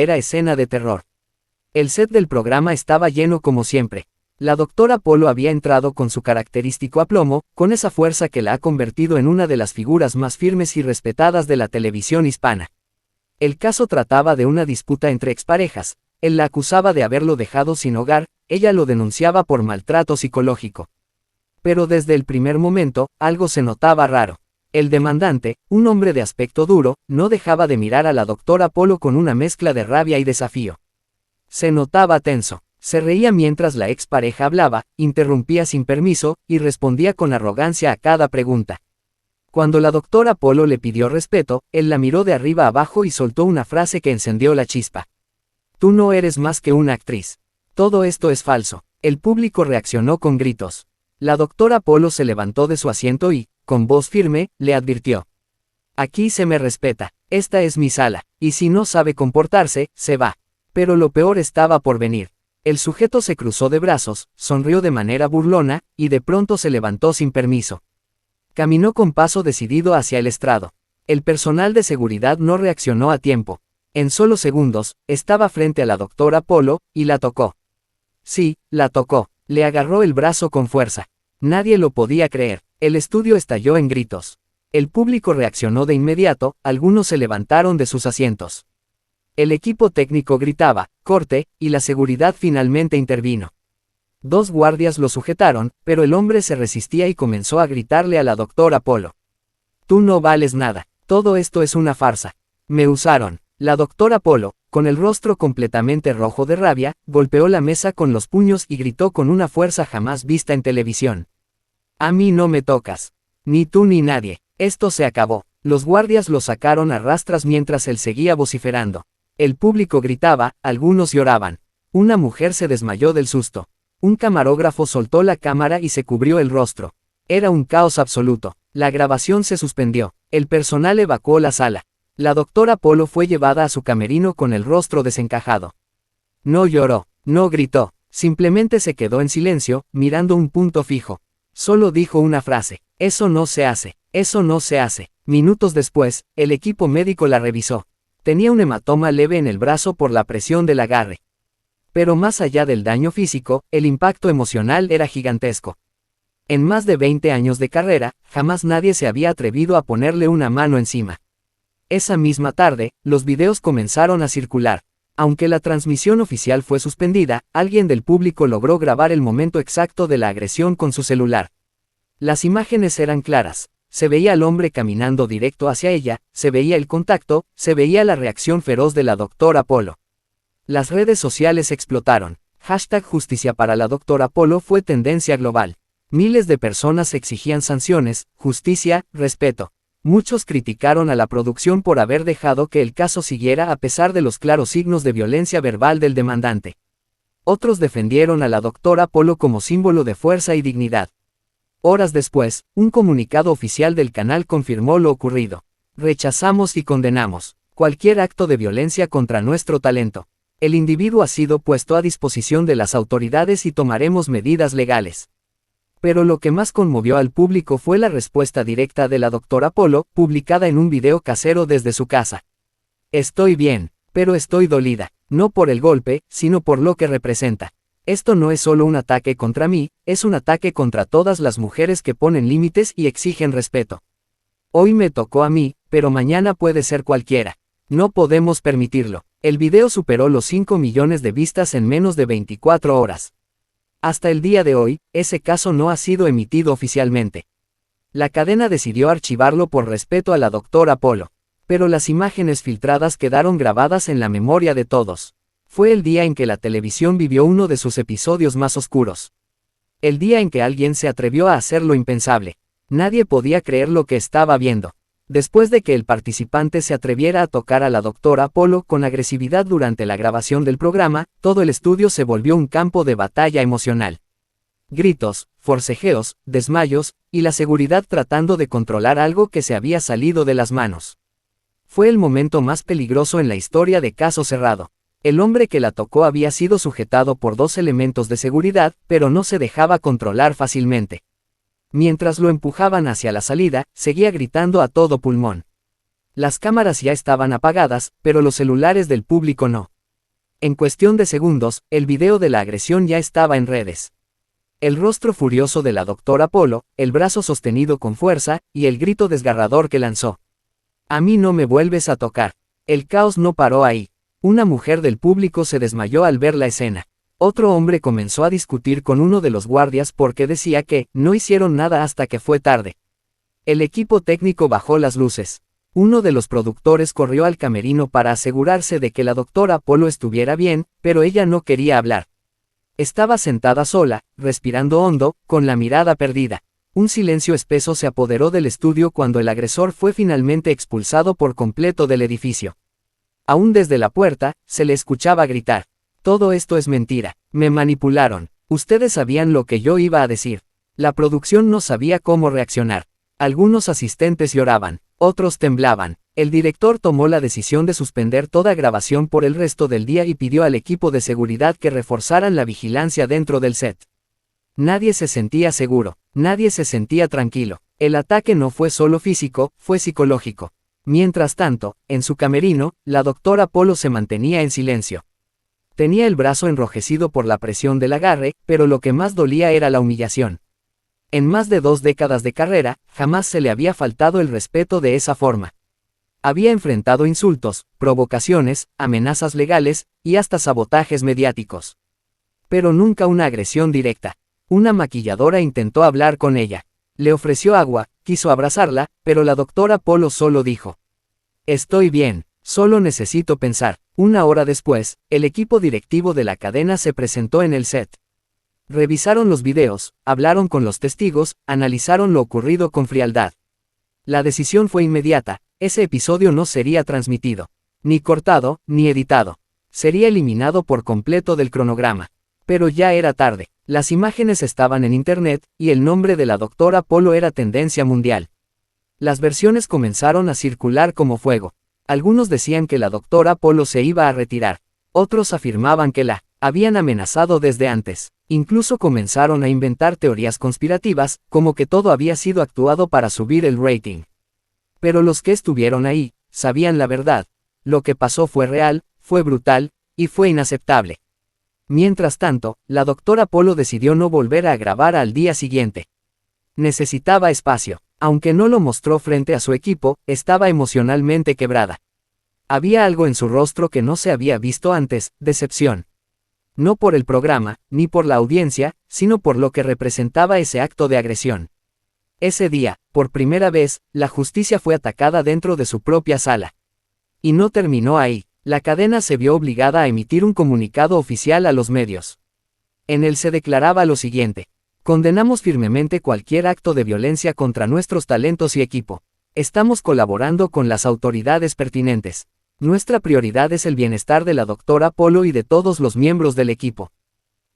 Era escena de terror. El set del programa estaba lleno como siempre. La doctora Polo había entrado con su característico aplomo, con esa fuerza que la ha convertido en una de las figuras más firmes y respetadas de la televisión hispana. El caso trataba de una disputa entre exparejas. Él la acusaba de haberlo dejado sin hogar, ella lo denunciaba por maltrato psicológico. Pero desde el primer momento, algo se notaba raro. El demandante, un hombre de aspecto duro, no dejaba de mirar a la doctora Polo con una mezcla de rabia y desafío. Se notaba tenso. Se reía mientras la expareja hablaba, interrumpía sin permiso, y respondía con arrogancia a cada pregunta. Cuando la doctora Polo le pidió respeto, él la miró de arriba abajo y soltó una frase que encendió la chispa. Tú no eres más que una actriz. Todo esto es falso. El público reaccionó con gritos. La doctora Polo se levantó de su asiento y, con voz firme, le advirtió. Aquí se me respeta, esta es mi sala, y si no sabe comportarse, se va. Pero lo peor estaba por venir. El sujeto se cruzó de brazos, sonrió de manera burlona, y de pronto se levantó sin permiso. Caminó con paso decidido hacia el estrado. El personal de seguridad no reaccionó a tiempo. En solo segundos, estaba frente a la doctora Polo, y la tocó. Sí, la tocó. Le agarró el brazo con fuerza. Nadie lo podía creer. El estudio estalló en gritos. El público reaccionó de inmediato, algunos se levantaron de sus asientos. El equipo técnico gritaba, corte, y la seguridad finalmente intervino. 2 guardias lo sujetaron, pero el hombre se resistía y comenzó a gritarle a la doctora Polo. Tú no vales nada, todo esto es una farsa. Me usaron. La doctora Polo, con el rostro completamente rojo de rabia, golpeó la mesa con los puños y gritó con una fuerza jamás vista en televisión. A mí no me tocas. Ni tú ni nadie. Esto se acabó. Los guardias lo sacaron a rastras mientras él seguía vociferando. El público gritaba, algunos lloraban. Una mujer se desmayó del susto. Un camarógrafo soltó la cámara y se cubrió el rostro. Era un caos absoluto. La grabación se suspendió. El personal evacuó la sala. La doctora Polo fue llevada a su camerino con el rostro desencajado. No lloró, no gritó, simplemente se quedó en silencio, mirando un punto fijo. Solo dijo una frase: eso no se hace, eso no se hace. Minutos después, el equipo médico la revisó. Tenía un hematoma leve en el brazo por la presión del agarre. Pero más allá del daño físico, el impacto emocional era gigantesco. En más de 20 años de carrera, jamás nadie se había atrevido a ponerle una mano encima. Esa misma tarde, los videos comenzaron a circular. Aunque la transmisión oficial fue suspendida, alguien del público logró grabar el momento exacto de la agresión con su celular. Las imágenes eran claras. Se veía al hombre caminando directo hacia ella, se veía el contacto, se veía la reacción feroz de la doctora Polo. Las redes sociales explotaron. #Justicia para la doctora Polo fue tendencia global. Miles de personas exigían sanciones, justicia, respeto. Muchos criticaron a la producción por haber dejado que el caso siguiera a pesar de los claros signos de violencia verbal del demandante. Otros defendieron a la doctora Polo como símbolo de fuerza y dignidad. Horas después, un comunicado oficial del canal confirmó lo ocurrido. Rechazamos y condenamos cualquier acto de violencia contra nuestro talento. El individuo ha sido puesto a disposición de las autoridades y tomaremos medidas legales. Pero lo que más conmovió al público fue la respuesta directa de la doctora Polo, publicada en un video casero desde su casa. Estoy bien, pero estoy dolida, no por el golpe, sino por lo que representa. Esto no es solo un ataque contra mí, es un ataque contra todas las mujeres que ponen límites y exigen respeto. Hoy me tocó a mí, pero mañana puede ser cualquiera. No podemos permitirlo. El video superó los 5 millones de vistas en menos de 24 horas. Hasta el día de hoy, ese caso no ha sido emitido oficialmente. La cadena decidió archivarlo por respeto a la doctora Polo. Pero las imágenes filtradas quedaron grabadas en la memoria de todos. Fue el día en que la televisión vivió uno de sus episodios más oscuros. El día en que alguien se atrevió a hacer lo impensable. Nadie podía creer lo que estaba viendo. Después de que el participante se atreviera a tocar a la doctora Polo con agresividad durante la grabación del programa, todo el estudio se volvió un campo de batalla emocional. Gritos, forcejeos, desmayos, y la seguridad tratando de controlar algo que se había salido de las manos. Fue el momento más peligroso en la historia de Caso Cerrado. El hombre que la tocó había sido sujetado por 2 elementos de seguridad, pero no se dejaba controlar fácilmente. Mientras lo empujaban hacia la salida, seguía gritando a todo pulmón. Las cámaras ya estaban apagadas, pero los celulares del público no. En cuestión de segundos, el video de la agresión ya estaba en redes. El rostro furioso de la doctora Polo, el brazo sostenido con fuerza, y el grito desgarrador que lanzó. A mí no me vuelves a tocar. El caos no paró ahí. Una mujer del público se desmayó al ver la escena. Otro hombre comenzó a discutir con uno de los guardias porque decía que no hicieron nada hasta que fue tarde. El equipo técnico bajó las luces. Uno de los productores corrió al camerino para asegurarse de que la doctora Polo estuviera bien, pero ella no quería hablar. Estaba sentada sola, respirando hondo, con la mirada perdida. Un silencio espeso se apoderó del estudio cuando el agresor fue finalmente expulsado por completo del edificio. Aún desde la puerta, se le escuchaba gritar. Todo esto es mentira. Me manipularon. Ustedes sabían lo que yo iba a decir. La producción no sabía cómo reaccionar. Algunos asistentes lloraban, otros temblaban. El director tomó la decisión de suspender toda grabación por el resto del día y pidió al equipo de seguridad que reforzaran la vigilancia dentro del set. Nadie se sentía seguro, nadie se sentía tranquilo. El ataque no fue solo físico, fue psicológico. Mientras tanto, en su camerino, la doctora Polo se mantenía en silencio. Tenía el brazo enrojecido por la presión del agarre, pero lo que más dolía era la humillación. En más de 2 décadas de carrera, jamás se le había faltado el respeto de esa forma. Había enfrentado insultos, provocaciones, amenazas legales, y hasta sabotajes mediáticos. Pero nunca una agresión directa. Una maquilladora intentó hablar con ella. Le ofreció agua, quiso abrazarla, pero la doctora Polo solo dijo: «Estoy bien, solo necesito pensar». 1 hora después, el equipo directivo de la cadena se presentó en el set. Revisaron los videos, hablaron con los testigos, analizaron lo ocurrido con frialdad. La decisión fue inmediata: ese episodio no sería transmitido, ni cortado, ni editado. Sería eliminado por completo del cronograma. Pero ya era tarde. Las imágenes estaban en internet, y el nombre de la doctora Polo era tendencia mundial. Las versiones comenzaron a circular como fuego. Algunos decían que la doctora Polo se iba a retirar. Otros afirmaban que la habían amenazado desde antes. Incluso comenzaron a inventar teorías conspirativas, como que todo había sido actuado para subir el rating. Pero los que estuvieron ahí, sabían la verdad. Lo que pasó fue real, fue brutal, y fue inaceptable. Mientras tanto, la doctora Polo decidió no volver a grabar al día siguiente. Necesitaba espacio. Aunque no lo mostró frente a su equipo, estaba emocionalmente quebrada. Había algo en su rostro que no se había visto antes: decepción. No por el programa, ni por la audiencia, sino por lo que representaba ese acto de agresión. Ese día, por primera vez, la justicia fue atacada dentro de su propia sala. Y no terminó ahí. La cadena se vio obligada a emitir un comunicado oficial a los medios. En él se declaraba lo siguiente: condenamos firmemente cualquier acto de violencia contra nuestros talentos y equipo. Estamos colaborando con las autoridades pertinentes. Nuestra prioridad es el bienestar de la doctora Polo y de todos los miembros del equipo.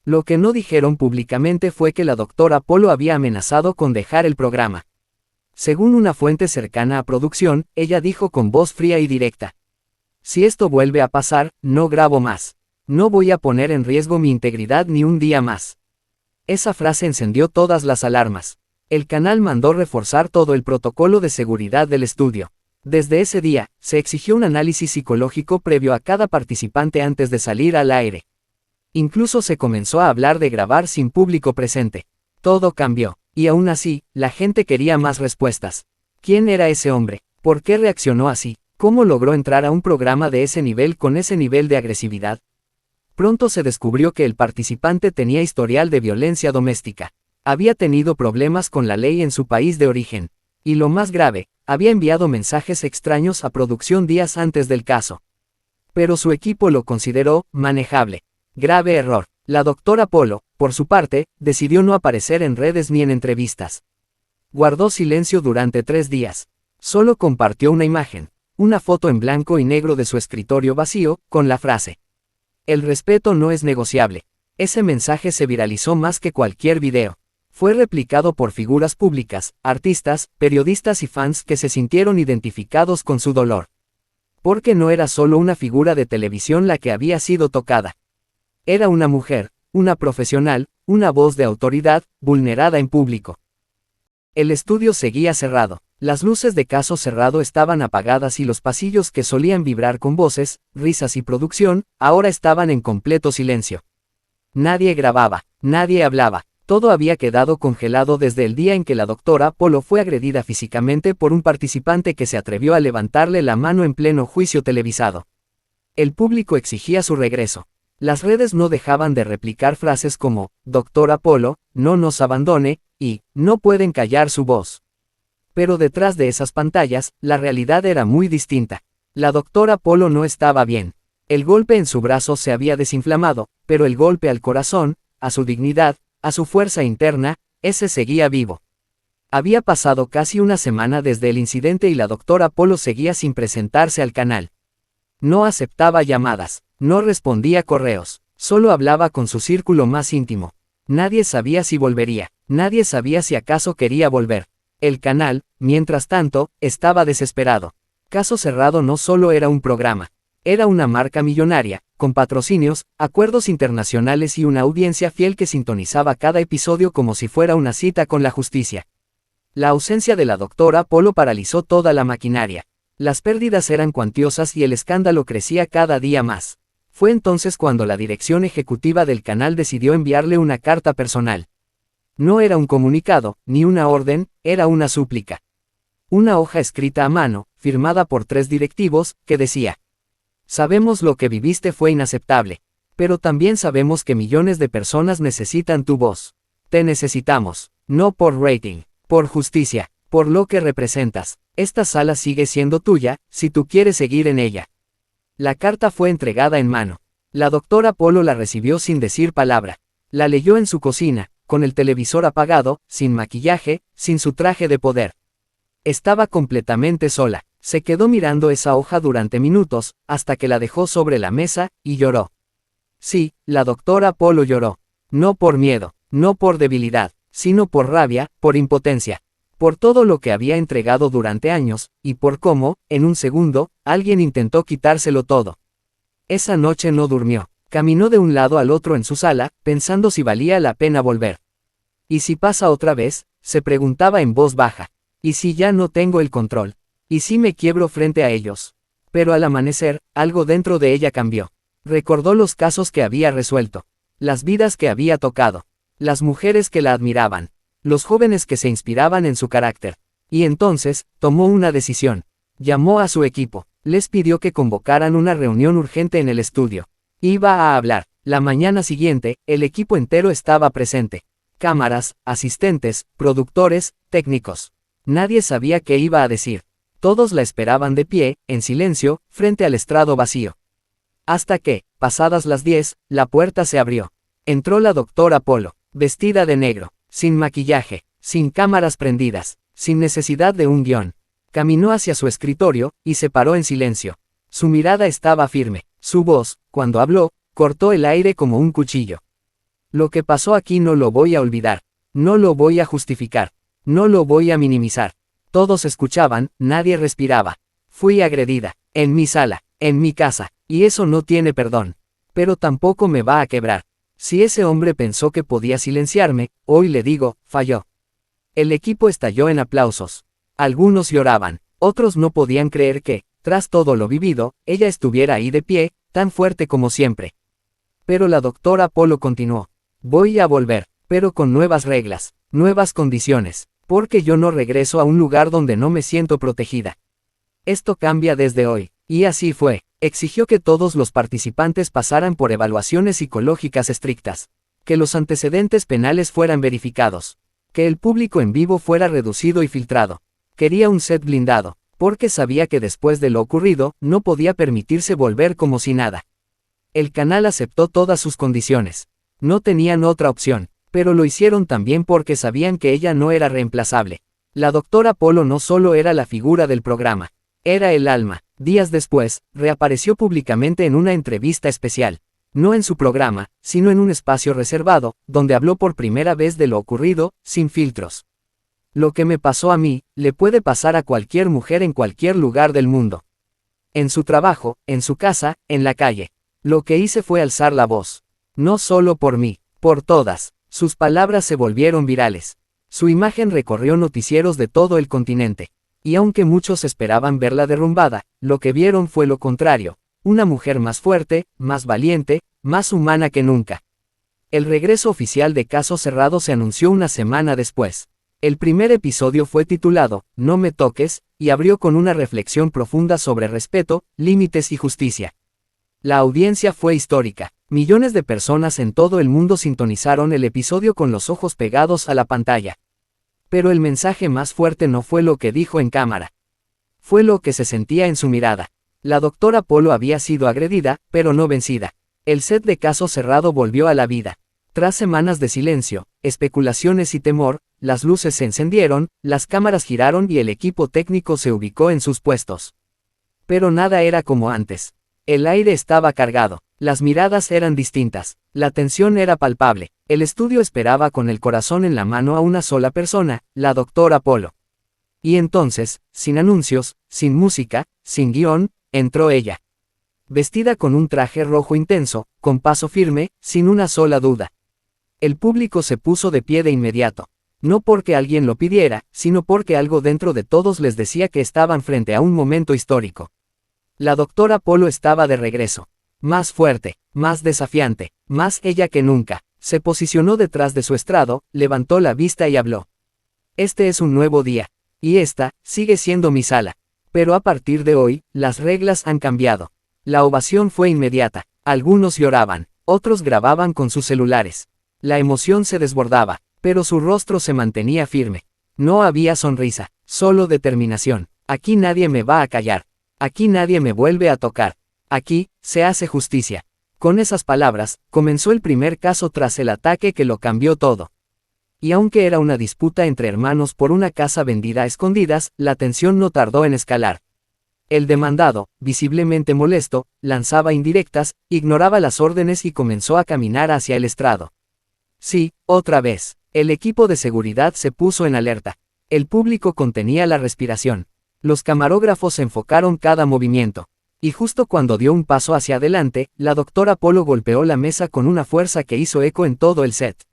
Lo que no dijeron públicamente fue que la doctora Polo había amenazado con dejar el programa. Según una fuente cercana a producción, ella dijo con voz fría y directa: si esto vuelve a pasar, no grabo más. No voy a poner en riesgo mi integridad ni un día más. Esa frase encendió todas las alarmas. El canal mandó reforzar todo el protocolo de seguridad del estudio. Desde ese día, se exigió un análisis psicológico previo a cada participante antes de salir al aire. Incluso se comenzó a hablar de grabar sin público presente. Todo cambió, y aún así, la gente quería más respuestas. ¿Quién era ese hombre? ¿Por qué reaccionó así? ¿Cómo logró entrar a un programa de ese nivel con ese nivel de agresividad? Pronto se descubrió que el participante tenía historial de violencia doméstica. Había tenido problemas con la ley en su país de origen. Y lo más grave, había enviado mensajes extraños a producción días antes del caso. Pero su equipo lo consideró manejable. Grave error. La doctora Polo, por su parte, decidió no aparecer en redes ni en entrevistas. Guardó silencio durante 3 días. Solo compartió una imagen. Una foto en blanco y negro de su escritorio vacío, con la frase: el respeto no es negociable. Ese mensaje se viralizó más que cualquier video. Fue replicado por figuras públicas, artistas, periodistas y fans que se sintieron identificados con su dolor. Porque no era solo una figura de televisión la que había sido tocada. Era una mujer, una profesional, una voz de autoridad, vulnerada en público. El estudio seguía cerrado. Las luces de Caso Cerrado estaban apagadas y los pasillos que solían vibrar con voces, risas y producción, ahora estaban en completo silencio. Nadie grababa, nadie hablaba, todo había quedado congelado desde el día en que la doctora Polo fue agredida físicamente por un participante que se atrevió a levantarle la mano en pleno juicio televisado. El público exigía su regreso. Las redes no dejaban de replicar frases como, «Doctora Polo, no nos abandone», y «No pueden callar su voz». Pero detrás de esas pantallas, la realidad era muy distinta. La doctora Polo no estaba bien. El golpe en su brazo se había desinflamado, pero el golpe al corazón, a su dignidad, a su fuerza interna, ese seguía vivo. Había pasado casi una semana desde el incidente y la doctora Polo seguía sin presentarse al canal. No aceptaba llamadas, no respondía correos, solo hablaba con su círculo más íntimo. Nadie sabía si volvería, nadie sabía si acaso quería volver. El canal, mientras tanto, estaba desesperado. Caso Cerrado no solo era un programa, era una marca millonaria, con patrocinios, acuerdos internacionales y una audiencia fiel que sintonizaba cada episodio como si fuera una cita con la justicia. La ausencia de la doctora Polo paralizó toda la maquinaria. Las pérdidas eran cuantiosas y el escándalo crecía cada día más. Fue entonces cuando la dirección ejecutiva del canal decidió enviarle una carta personal. No era un comunicado, ni una orden, era una súplica. Una hoja escrita a mano, firmada por 3 directivos, que decía: «Sabemos lo que viviste fue inaceptable. Pero también sabemos que millones de personas necesitan tu voz. Te necesitamos, no por rating, por justicia, por lo que representas. Esta sala sigue siendo tuya, si tú quieres seguir en ella». La carta fue entregada en mano. La doctora Polo la recibió sin decir palabra. La leyó en su cocina, con el televisor apagado, sin maquillaje, sin su traje de poder. Estaba completamente sola. Se quedó mirando esa hoja durante minutos, hasta que la dejó sobre la mesa, y lloró. Sí, la doctora Polo lloró. No por miedo, no por debilidad, sino por rabia, por impotencia. Por todo lo que había entregado durante años, y por cómo, en un segundo, alguien intentó quitárselo todo. Esa noche no durmió. Caminó de un lado al otro en su sala, pensando si valía la pena volver. ¿Y si pasa otra vez?, se preguntaba en voz baja. ¿Y si ya no tengo el control? ¿Y si me quiebro frente a ellos? Pero al amanecer, algo dentro de ella cambió. Recordó los casos que había resuelto, las vidas que había tocado, las mujeres que la admiraban, los jóvenes que se inspiraban en su carácter. Y entonces, tomó una decisión. Llamó a su equipo, les pidió que convocaran una reunión urgente en el estudio. Iba a hablar. La mañana siguiente, el equipo entero estaba presente. Cámaras, asistentes, productores, técnicos. Nadie sabía qué iba a decir. Todos la esperaban de pie, en silencio, frente al estrado vacío. Hasta que, pasadas las 10, la puerta se abrió. Entró la doctora Polo, vestida de negro, sin maquillaje, sin cámaras prendidas, sin necesidad de un guión. Caminó hacia su escritorio, y se paró en silencio. Su mirada estaba firme. Su voz, cuando habló, cortó el aire como un cuchillo. Lo que pasó aquí no lo voy a olvidar. No lo voy a justificar. No lo voy a minimizar. Todos escuchaban, nadie respiraba. Fui agredida, en mi sala, en mi casa, y eso no tiene perdón. Pero tampoco me va a quebrar. Si ese hombre pensó que podía silenciarme, hoy le digo, falló. El equipo estalló en aplausos. Algunos lloraban, otros no podían creer que, tras todo lo vivido, ella estuviera ahí de pie, tan fuerte como siempre. Pero la doctora Polo continuó. Voy a volver, pero con nuevas reglas, nuevas condiciones, porque yo no regreso a un lugar donde no me siento protegida. Esto cambia desde hoy. Y así fue. Exigió que todos los participantes pasaran por evaluaciones psicológicas estrictas, que los antecedentes penales fueran verificados, que el público en vivo fuera reducido y filtrado. Quería un set blindado, porque sabía que después de lo ocurrido, no podía permitirse volver como si nada. El canal aceptó todas sus condiciones. No tenían otra opción, pero lo hicieron también porque sabían que ella no era reemplazable. La doctora Polo no solo era la figura del programa, era el alma. Días después, reapareció públicamente en una entrevista especial. No en su programa, sino en un espacio reservado, donde habló por primera vez de lo ocurrido, sin filtros. Lo que me pasó a mí, le puede pasar a cualquier mujer en cualquier lugar del mundo. En su trabajo, en su casa, en la calle. Lo que hice fue alzar la voz. No solo por mí, por todas. Sus palabras se volvieron virales. Su imagen recorrió noticieros de todo el continente. Y aunque muchos esperaban verla derrumbada, lo que vieron fue lo contrario, una mujer más fuerte, más valiente, más humana que nunca. El regreso oficial de Caso Cerrado se anunció una semana después. El primer episodio fue titulado, No me toques, y abrió con una reflexión profunda sobre respeto, límites y justicia. La audiencia fue histórica. Millones de personas en todo el mundo sintonizaron el episodio con los ojos pegados a la pantalla. Pero el mensaje más fuerte no fue lo que dijo en cámara. Fue lo que se sentía en su mirada. La doctora Polo había sido agredida, pero no vencida. El set de Caso Cerrado volvió a la vida. Tras semanas de silencio, especulaciones y temor, las luces se encendieron, las cámaras giraron y el equipo técnico se ubicó en sus puestos. Pero nada era como antes. El aire estaba cargado, las miradas eran distintas, la tensión era palpable, el estudio esperaba con el corazón en la mano a una sola persona, la doctora Polo. Y entonces, sin anuncios, sin música, sin guión, entró ella. Vestida con un traje rojo intenso, con paso firme, sin una sola duda. El público se puso de pie de inmediato. No porque alguien lo pidiera, sino porque algo dentro de todos les decía que estaban frente a un momento histórico. La doctora Polo estaba de regreso. Más fuerte, más desafiante, más ella que nunca. Se posicionó detrás de su estrado, levantó la vista y habló. Este es un nuevo día. Y esta, sigue siendo mi sala. Pero a partir de hoy, las reglas han cambiado. La ovación fue inmediata. Algunos lloraban, otros grababan con sus celulares. La emoción se desbordaba, pero su rostro se mantenía firme. No había sonrisa, solo determinación. Aquí nadie me va a callar. Aquí nadie me vuelve a tocar. Aquí, se hace justicia. Con esas palabras, comenzó el primer caso tras el ataque que lo cambió todo. Y aunque era una disputa entre hermanos por una casa vendida a escondidas, la tensión no tardó en escalar. El demandado, visiblemente molesto, lanzaba indirectas, ignoraba las órdenes y comenzó a caminar hacia el estrado. Sí, otra vez. El equipo de seguridad se puso en alerta. El público contenía la respiración. Los camarógrafos enfocaron cada movimiento. Y justo cuando dio un paso hacia adelante, la doctora Polo golpeó la mesa con una fuerza que hizo eco en todo el set.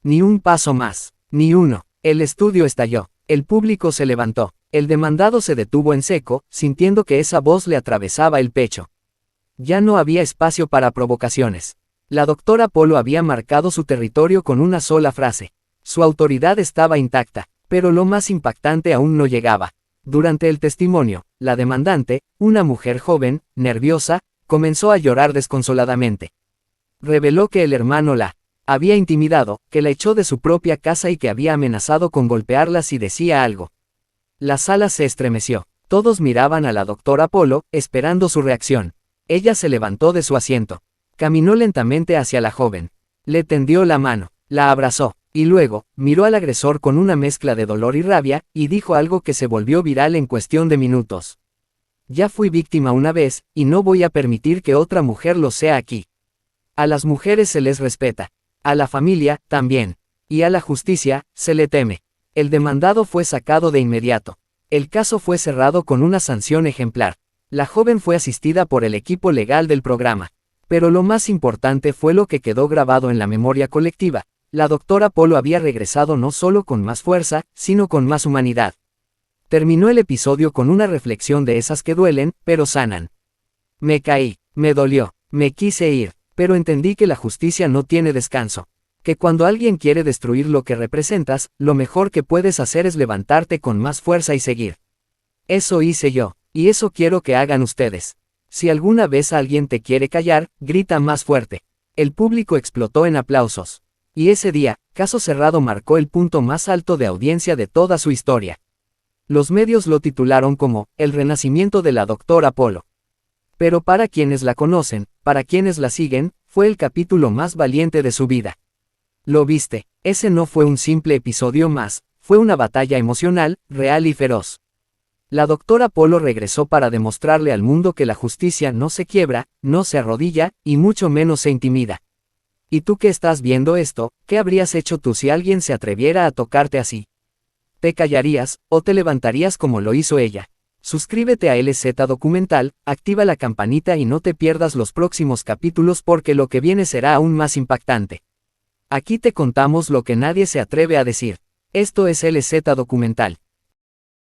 Ni un paso más, ni uno. El estudio estalló. El público se levantó. El demandado se detuvo en seco, sintiendo que esa voz le atravesaba el pecho. Ya no había espacio para provocaciones. La doctora Polo había marcado su territorio con una sola frase. Su autoridad estaba intacta, pero lo más impactante aún no llegaba. Durante el testimonio, la demandante, una mujer joven, nerviosa, comenzó a llorar desconsoladamente. Reveló que el hermano la había intimidado, que la echó de su propia casa y que había amenazado con golpearla si decía algo. La sala se estremeció. Todos miraban a la doctora Polo, esperando su reacción. Ella se levantó de su asiento. Caminó lentamente hacia la joven. Le tendió la mano, la abrazó, y luego, miró al agresor con una mezcla de dolor y rabia, y dijo algo que se volvió viral en cuestión de minutos. Ya fui víctima una vez, y no voy a permitir que otra mujer lo sea aquí. A las mujeres se les respeta. A la familia, también. Y a la justicia, se le teme. El demandado fue sacado de inmediato. El caso fue cerrado con una sanción ejemplar. La joven fue asistida por el equipo legal del programa. Pero lo más importante fue lo que quedó grabado en la memoria colectiva. La doctora Polo había regresado no solo con más fuerza, sino con más humanidad. Terminó el episodio con una reflexión de esas que duelen, pero sanan. Me caí, me dolió, me quise ir, pero entendí que la justicia no tiene descanso. Que cuando alguien quiere destruir lo que representas, lo mejor que puedes hacer es levantarte con más fuerza y seguir. Eso hice yo, y eso quiero que hagan ustedes. Si alguna vez alguien te quiere callar, grita más fuerte. El público explotó en aplausos. Y ese día, Caso Cerrado marcó el punto más alto de audiencia de toda su historia. Los medios lo titularon como, el renacimiento de la doctora Polo. Pero para quienes la conocen, para quienes la siguen, fue el capítulo más valiente de su vida. Lo viste, ese no fue un simple episodio más, fue una batalla emocional, real y feroz. La doctora Polo regresó para demostrarle al mundo que la justicia no se quiebra, no se arrodilla, y mucho menos se intimida. ¿Y tú que estás viendo esto, qué habrías hecho tú si alguien se atreviera a tocarte así? ¿Te callarías, o te levantarías como lo hizo ella? Suscríbete a LZ Documental, activa la campanita y no te pierdas los próximos capítulos porque lo que viene será aún más impactante. Aquí te contamos lo que nadie se atreve a decir. Esto es LZ Documental.